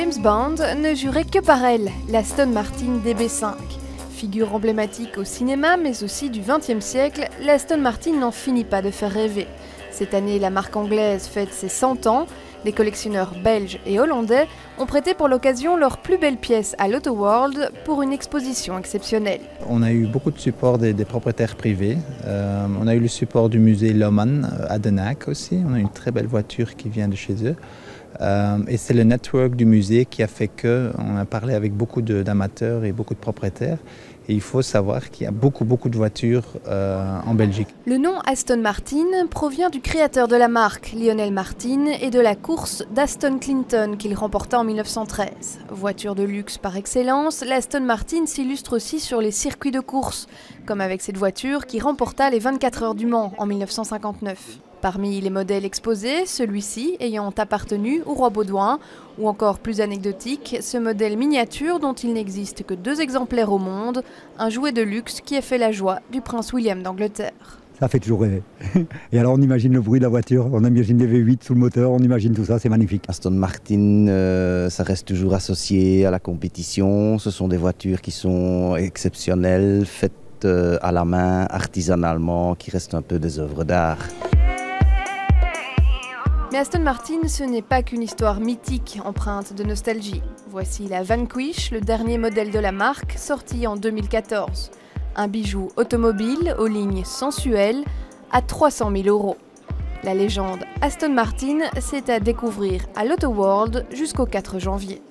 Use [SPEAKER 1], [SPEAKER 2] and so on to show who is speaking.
[SPEAKER 1] James Bond ne jurait que par elle, l'Aston Martin DB5. Figure emblématique au cinéma, mais aussi du XXe siècle, l'Aston Martin n'en finit pas de faire rêver. Cette année, la marque anglaise fête ses 100 ans. Les collectionneurs belges et hollandais ont prêté pour l'occasion leurs plus belles pièces à l'Auto World pour une exposition exceptionnelle.
[SPEAKER 2] On a eu beaucoup de support des propriétaires privés. On a eu le support du musée Lohmann à Den Haag aussi. On a une très belle voiture qui vient de chez eux. Et c'est le network du musée qui a fait qu'on a parlé avec beaucoup d'amateurs et beaucoup de propriétaires. Et il faut savoir qu'il y a beaucoup de voitures en Belgique.
[SPEAKER 1] Le nom Aston Martin provient du créateur de la marque, Lionel Martin, et de la course d'Aston Clinton qu'il remporta en 1913. Voiture de luxe par excellence, l'Aston Martin s'illustre aussi sur les circuits de course, comme avec cette voiture qui remporta les 24 heures du Mans en 1959. Parmi les modèles exposés, celui-ci ayant appartenu au roi Baudouin, ou encore plus anecdotique, ce modèle miniature dont il n'existe que 2 exemplaires au monde, un jouet de luxe qui a fait la joie du prince William d'Angleterre.
[SPEAKER 3] Ça fait toujours rêver. Et alors on imagine le bruit de la voiture, on imagine les V8 sous le moteur, on imagine tout ça, c'est magnifique.
[SPEAKER 4] Aston Martin, ça reste toujours associé à la compétition. Ce sont des voitures qui sont exceptionnelles, faites à la main, artisanalement, qui restent un peu des œuvres d'art.
[SPEAKER 1] Mais Aston Martin, ce n'est pas qu'une histoire mythique empreinte de nostalgie. Voici la Vanquish, le dernier modèle de la marque, sorti en 2014. Un bijou automobile aux lignes sensuelles à 300 000 €. La légende Aston Martin, c'est à découvrir à l'Auto World jusqu'au 4 janvier.